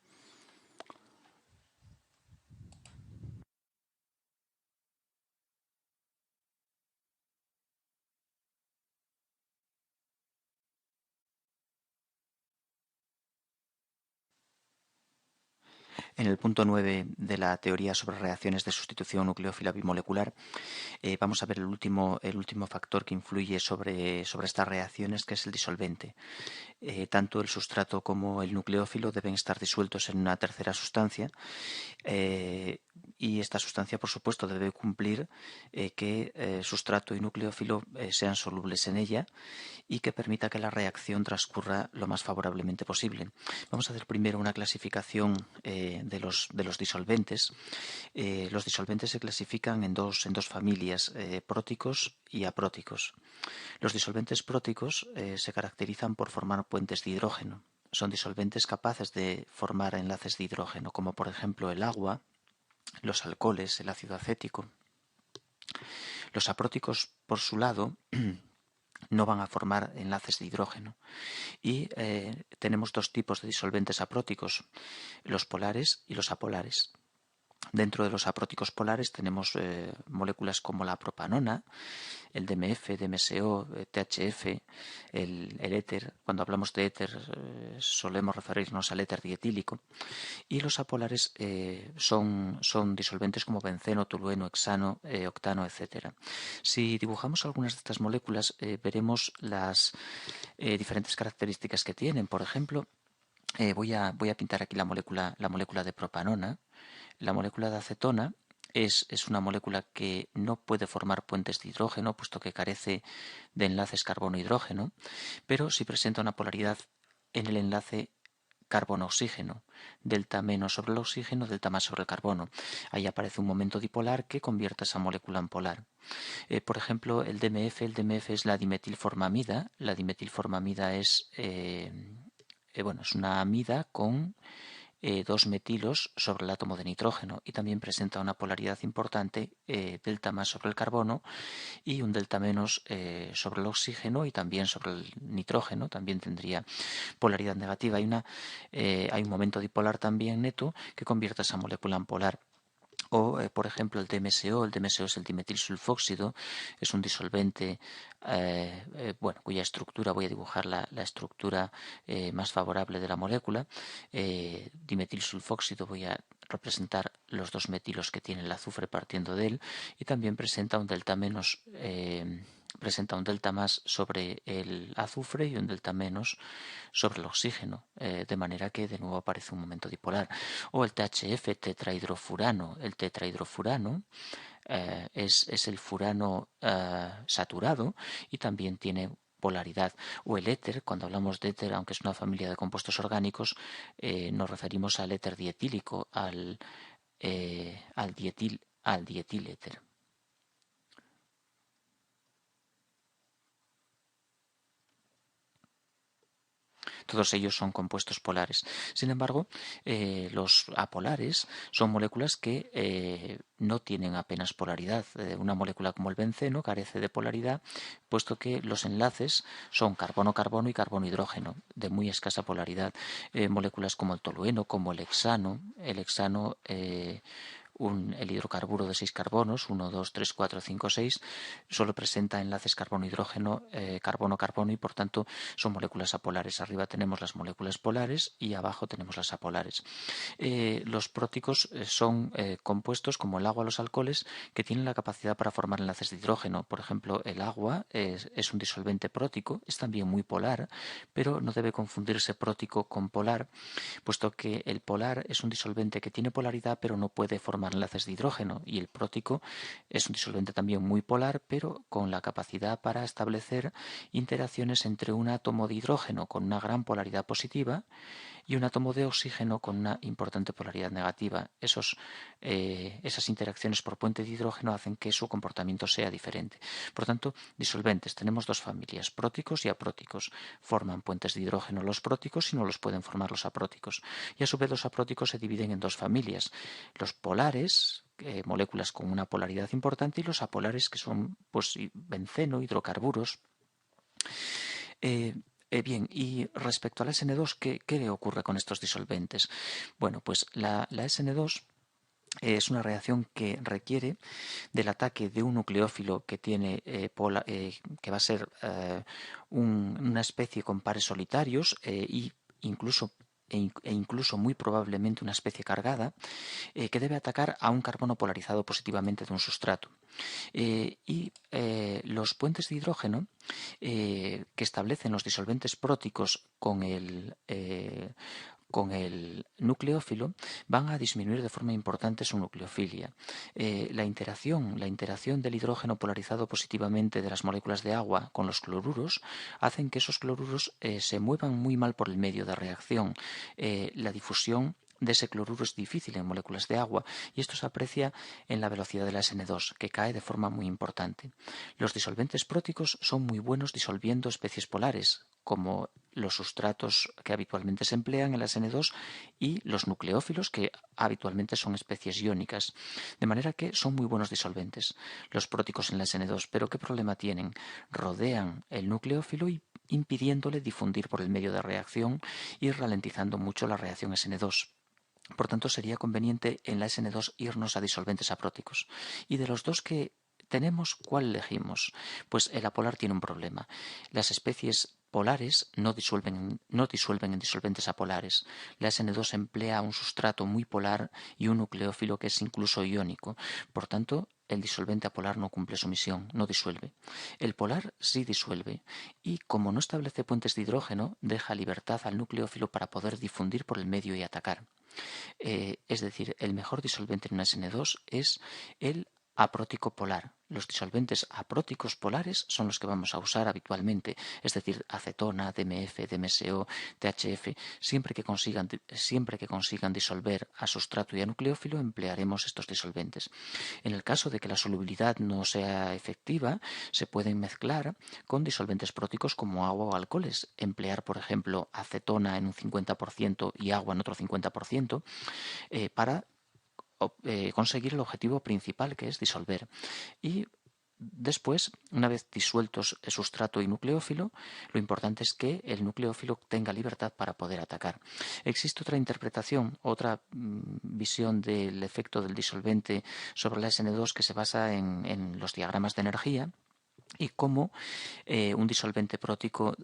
En el punto 9 de la teoría sobre reacciones de sustitución nucleófila bimolecular, vamos a ver el último factor que influye sobre estas reacciones, que es el disolvente. Tanto el sustrato como el nucleófilo deben estar disueltos en una tercera sustancia, y esta sustancia, por supuesto, debe cumplir que sustrato y nucleófilo sean solubles en ella y que permita que la reacción transcurra lo más favorablemente posible. Vamos a hacer primero una clasificación de los disolventes. Los disolventes se clasifican en dos familias, próticos y apróticos. Los disolventes próticos se caracterizan por formar puentes de hidrógeno. Son disolventes capaces de formar enlaces de hidrógeno, como por ejemplo el agua, los alcoholes, el ácido acético. Los apróticos, por su lado, no van a formar enlaces de hidrógeno. Y tenemos dos tipos de disolventes apróticos, los polares y los apolares. Dentro de los apróticos polares tenemos moléculas como la propanona, el DMF, DMSO, THF, el éter. Cuando hablamos de éter solemos referirnos al éter dietílico. Y los apolares son disolventes como benceno, tolueno, hexano, octano, etc. Si dibujamos algunas de estas moléculas veremos las diferentes características que tienen. Por ejemplo, voy a pintar aquí la molécula de propanona. La molécula de acetona es una molécula que no puede formar puentes de hidrógeno, puesto que carece de enlaces carbono-hidrógeno, pero sí presenta una polaridad en el enlace carbono-oxígeno, delta menos sobre el oxígeno, delta más sobre el carbono. Ahí aparece un momento dipolar que convierte esa molécula en polar. Por ejemplo, el DMF es la dimetilformamida. La dimetilformamida es una amida con dos metilos sobre el átomo de nitrógeno y también presenta una polaridad importante, delta más sobre el carbono y un delta menos sobre el oxígeno y también sobre el nitrógeno. También tendría polaridad negativa. Hay un momento dipolar también neto que convierte esa molécula en polar. O, por ejemplo, el DMSO es el dimetilsulfóxido, es un disolvente cuya estructura, voy a dibujar la estructura más favorable de la molécula. Dimetilsulfóxido, voy a representar los dos metilos que tiene el azufre partiendo de él, y también presenta un delta menos más sobre el azufre y un delta menos sobre el oxígeno, de manera que de nuevo aparece un momento dipolar. O el THF, tetrahidrofurano. El tetrahidrofurano es el furano saturado y también tiene polaridad. O el éter, cuando hablamos de éter, aunque es una familia de compuestos orgánicos, nos referimos al éter dietílico, al dietiléter. Todos ellos son compuestos polares. Sin embargo, los apolares son moléculas que no tienen apenas polaridad. Una molécula como el benceno carece de polaridad, puesto que los enlaces son carbono-carbono y carbono-hidrógeno, de muy escasa polaridad. Moléculas como el tolueno, como el hexano, el hidrocarburo de 6 carbonos, 1, 2, 3, 4, 5, 6, solo presenta enlaces carbono-hidrógeno, carbono-carbono, y por tanto son moléculas apolares. Arriba tenemos las moléculas polares y abajo tenemos las apolares. Los próticos son compuestos como el agua o los alcoholes que tienen la capacidad para formar enlaces de hidrógeno. Por ejemplo, el agua es un disolvente prótico, es también muy polar, pero no debe confundirse prótico con polar, puesto que el polar es un disolvente que tiene polaridad pero no puede formar enlaces de hidrógeno, y el prótico es un disolvente también muy polar pero con la capacidad para establecer interacciones entre un átomo de hidrógeno con una gran polaridad positiva y un átomo de oxígeno con una importante polaridad negativa. Esas interacciones por puente de hidrógeno hacen que su comportamiento sea diferente. Por tanto, disolventes, tenemos dos familias, próticos y apróticos. Forman puentes de hidrógeno los próticos y no los pueden formar los apróticos. Y a su vez los apróticos se dividen en dos familias. Los polares, moléculas con una polaridad importante, y los apolares, que son benceno, hidrocarburos. Bien, y respecto a la SN2, ¿qué le ocurre con estos disolventes? Bueno, pues la SN2 es una reacción que requiere del ataque de un nucleófilo que tiene que va a ser una especie con pares solitarios e incluso muy probablemente una especie cargada, que debe atacar a un carbono polarizado positivamente de un sustrato. Los puentes de hidrógeno que establecen los disolventes próticos con el nucleófilo van a disminuir de forma importante su nucleofilia. La interacción del hidrógeno polarizado positivamente de las moléculas de agua con los cloruros hacen que esos cloruros se muevan muy mal por el medio de reacción. La difusión de ese cloruro es difícil en moléculas de agua, y esto se aprecia en la velocidad de la SN2, que cae de forma muy importante. Los disolventes próticos son muy buenos disolviendo especies polares, como los sustratos que habitualmente se emplean en la SN2 y los nucleófilos, que habitualmente son especies iónicas, de manera que son muy buenos disolventes los próticos en la SN2. Pero ¿qué problema tienen? Rodean el nucleófilo y impidiéndole difundir por el medio de reacción y ralentizando mucho la reacción SN2. Por tanto, sería conveniente en la SN2 irnos a disolventes apróticos. Y de los dos que tenemos, ¿cuál elegimos? Pues el apolar tiene un problema. Las especies polares no disuelven en disolventes apolares. La SN2 emplea un sustrato muy polar y un nucleófilo que es incluso iónico. Por tanto, el disolvente apolar no cumple su misión, no disuelve. El polar sí disuelve y, como no establece puentes de hidrógeno, deja libertad al nucleófilo para poder difundir por el medio y atacar. Es decir, el mejor disolvente en una SN2 es el aprótico polar. Los disolventes apróticos polares son los que vamos a usar habitualmente, es decir, acetona, DMF, DMSO, THF. Siempre que consigan disolver a sustrato y a nucleófilo, emplearemos estos disolventes. En el caso de que la solubilidad no sea efectiva, se pueden mezclar con disolventes próticos como agua o alcoholes. Emplear, por ejemplo, acetona en un 50% y agua en otro 50%, para conseguir el objetivo principal, que es disolver. Y después, una vez disueltos el sustrato y nucleófilo, lo importante es que el nucleófilo tenga libertad para poder atacar. Existe otra interpretación, otra visión del efecto del disolvente sobre la SN2 que se basa en los diagramas de energía y cómo un disolvente prótico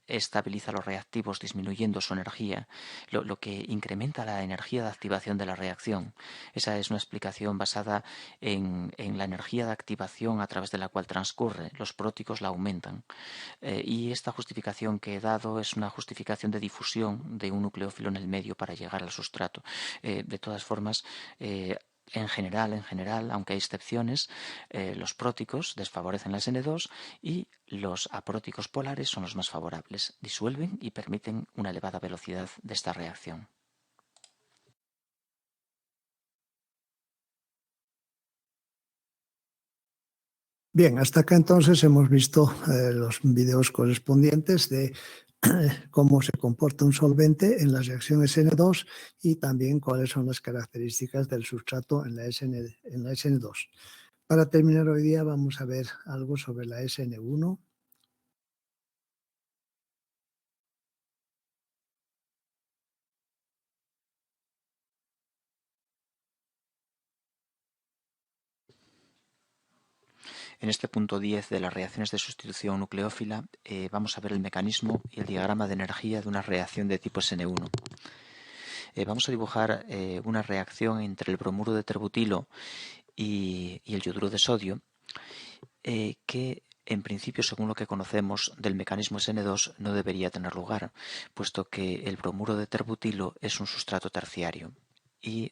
estabiliza los reactivos disminuyendo su energía, lo que incrementa la energía de activación de la reacción. Esa es una explicación basada en la energía de activación a través de la cual transcurre. Los próticos la aumentan. Y esta justificación que he dado es una justificación de difusión de un nucleófilo en el medio para llegar al sustrato. De todas formas, en general, aunque hay excepciones, los próticos desfavorecen la SN2 y los apróticos polares son los más favorables. Disuelven y permiten una elevada velocidad de esta reacción. Bien, hasta acá entonces hemos visto los videos correspondientes de cómo se comporta un solvente en la reacción SN2 y también cuáles son las características del sustrato en la SN2. Para terminar hoy día vamos a ver algo sobre la SN1. En este punto 10 de las reacciones de sustitución nucleófila vamos a ver el mecanismo y el diagrama de energía de una reacción de tipo SN1. Vamos a dibujar una reacción entre el bromuro de terbutilo y el yoduro de sodio que en principio, según lo que conocemos del mecanismo SN2, no debería tener lugar, puesto que el bromuro de terbutilo es un sustrato terciario y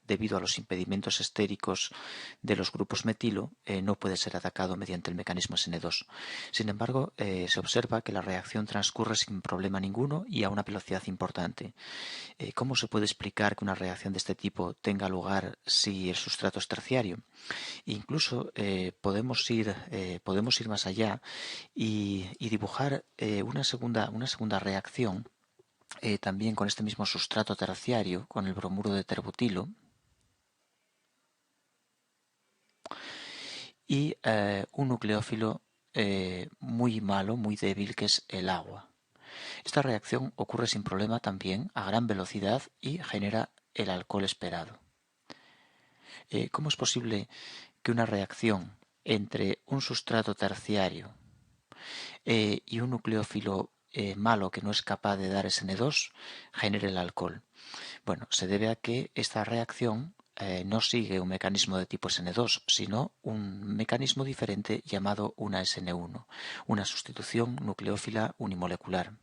debido a los impedimentos estéricos de los grupos metilo no puede ser atacado mediante el mecanismo SN2. Sin embargo, se observa que la reacción transcurre sin problema ninguno y a una velocidad importante. ¿Cómo se puede explicar que una reacción de este tipo tenga lugar si el sustrato es terciario? Incluso podemos ir más allá y dibujar una segunda reacción también con este mismo sustrato terciario, con el bromuro de terbutilo, y un nucleófilo muy malo, muy débil, que es el agua. Esta reacción ocurre sin problema también a gran velocidad y genera el alcohol esperado. ¿Cómo es posible que una reacción entre un sustrato terciario y un nucleófilo malo que no es capaz de dar SN2 genere el alcohol? Bueno, se debe a que esta reacción no sigue un mecanismo de tipo SN2, sino un mecanismo diferente llamado una SN1, una sustitución nucleófila unimolecular.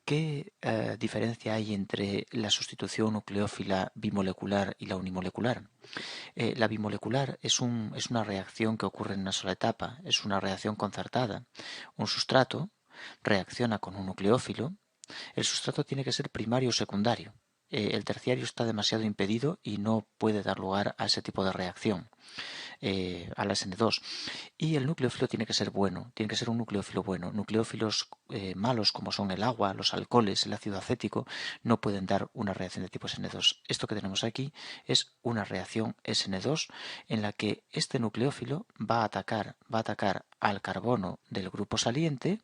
¿Qué diferencia hay entre la sustitución nucleófila bimolecular y la unimolecular? La bimolecular es una reacción que ocurre en una sola etapa, es una reacción concertada. Un sustrato reacciona con un nucleófilo. El sustrato tiene que ser primario o secundario. El terciario está demasiado impedido y no puede dar lugar a ese tipo de reacción, a la SN2. Y el nucleófilo tiene que ser bueno, tiene que ser un nucleófilo bueno. Nucleófilos malos como son el agua, los alcoholes, el ácido acético, no pueden dar una reacción de tipo SN2. Esto que tenemos aquí es una reacción SN2 en la que este nucleófilo va a atacar al carbono del grupo saliente,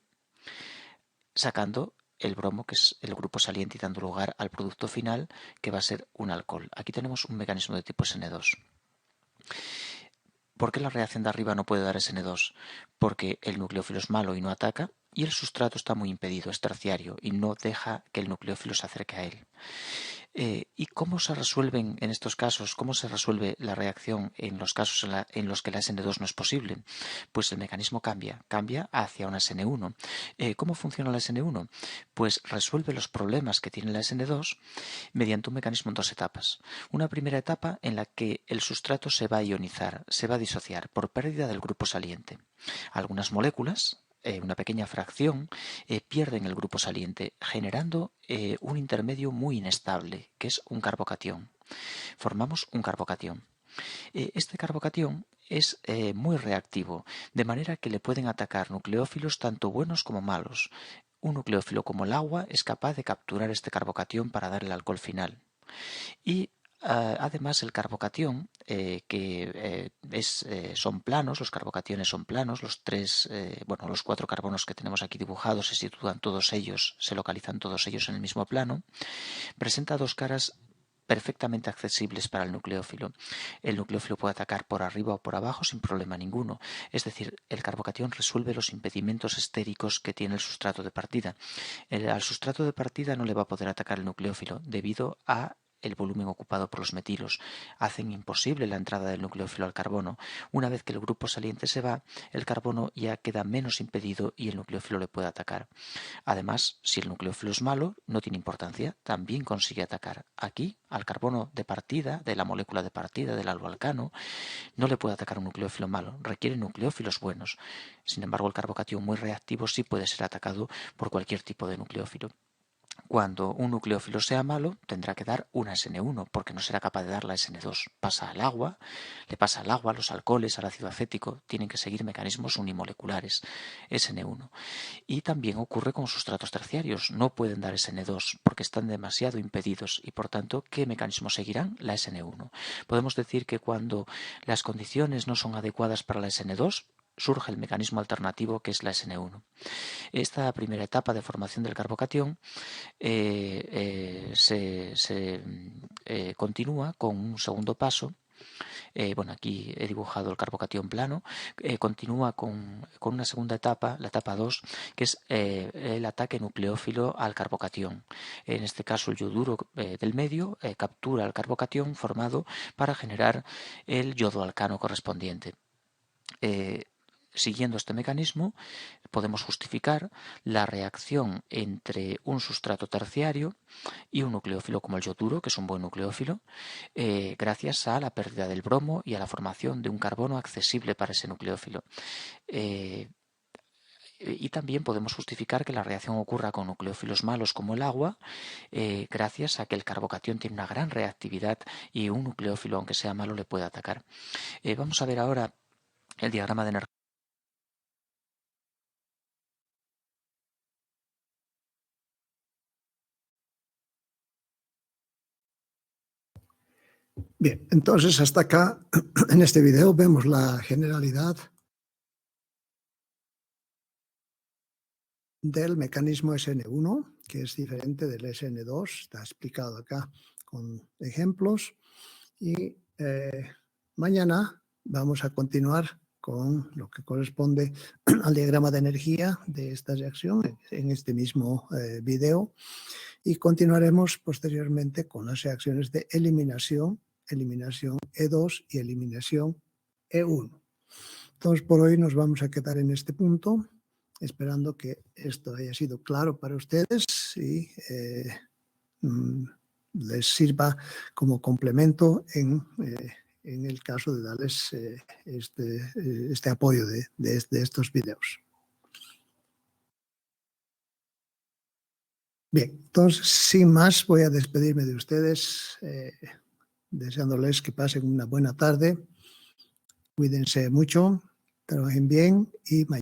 sacando el bromo, que es el grupo saliente, y dando lugar al producto final, que va a ser un alcohol. Aquí tenemos un mecanismo de tipo SN2. ¿Por qué la reacción de arriba no puede dar SN2? Porque el nucleófilo es malo y no ataca, y el sustrato está muy impedido, es terciario, y no deja que el nucleófilo se acerque a él. ¿Y cómo se resuelven en estos casos? ¿Cómo se resuelve la reacción en los casos en los que la SN2 no es posible? Pues el mecanismo cambia hacia una SN1. ¿Cómo funciona la SN1? Pues resuelve los problemas que tiene la SN2 mediante un mecanismo en dos etapas. Una primera etapa en la que el sustrato se va a ionizar, se va a disociar por pérdida del grupo saliente. Algunas moléculas, una pequeña fracción, pierden el grupo saliente, generando un intermedio muy inestable, que es un carbocatión. Formamos un carbocatión. Este carbocatión es muy reactivo, de manera que le pueden atacar nucleófilos tanto buenos como malos. Un nucleófilo como el agua es capaz de capturar este carbocatión para dar el alcohol final. Y además el carbocatión, son planos, los carbocationes son planos, los 4 carbonos que tenemos aquí dibujados se sitúan todos ellos, se localizan todos ellos en el mismo plano, presenta dos caras perfectamente accesibles para el nucleófilo. El nucleófilo puede atacar por arriba o por abajo sin problema ninguno. Es decir, el carbocatión resuelve los impedimentos estéricos que tiene el sustrato de partida. Al sustrato de partida no le va a poder atacar el nucleófilo debido a el volumen ocupado por los metilos. Hacen imposible la entrada del nucleófilo al carbono. Una vez que el grupo saliente se va, el carbono ya queda menos impedido y el nucleófilo le puede atacar. Además, si el nucleófilo es malo, no tiene importancia, también consigue atacar. Aquí, al carbono de partida, de la molécula de partida del alcoalcano, no le puede atacar un nucleófilo malo, requiere nucleófilos buenos. Sin embargo, el carbocatión muy reactivo sí puede ser atacado por cualquier tipo de nucleófilo. Cuando un nucleófilo sea malo, tendrá que dar una SN1, porque no será capaz de dar la SN2. Le pasa al agua, a los alcoholes, al ácido acético, tienen que seguir mecanismos unimoleculares, SN1. Y también ocurre con sustratos terciarios, no pueden dar SN2 porque están demasiado impedidos y por tanto, ¿qué mecanismo seguirán? La SN1. Podemos decir que cuando las condiciones no son adecuadas para la SN2, surge el mecanismo alternativo que es la SN1. Esta primera etapa de formación del carbocatión se continúa con un segundo paso. Aquí he dibujado el carbocatión plano. Continúa con una segunda etapa, la etapa 2, que es el ataque nucleófilo al carbocatión. En este caso, el yoduro del medio captura el carbocatión formado para generar el yodoalcano correspondiente. Siguiendo este mecanismo, podemos justificar la reacción entre un sustrato terciario y un nucleófilo como el yoduro, que es un buen nucleófilo, gracias a la pérdida del bromo y a la formación de un carbono accesible para ese nucleófilo. Y también podemos justificar que la reacción ocurra con nucleófilos malos como el agua, gracias a que el carbocatión tiene una gran reactividad y un nucleófilo, aunque sea malo, le puede atacar. Vamos a ver ahora el diagrama de energía. Bien, entonces hasta acá, en este video, vemos la generalidad del mecanismo SN1, que es diferente del SN2, está explicado acá con ejemplos. Y mañana vamos a continuar con lo que corresponde al diagrama de energía de esta reacción en este mismo video. Y continuaremos posteriormente con las reacciones de eliminación E2 y eliminación E1. Entonces, por hoy nos vamos a quedar en este punto, esperando que esto haya sido claro para ustedes y les sirva como complemento en el caso de darles este apoyo de estos videos. Bien, entonces, sin más, voy a despedirme de ustedes, deseándoles que pasen una buena tarde, cuídense mucho, trabajen bien y mañana.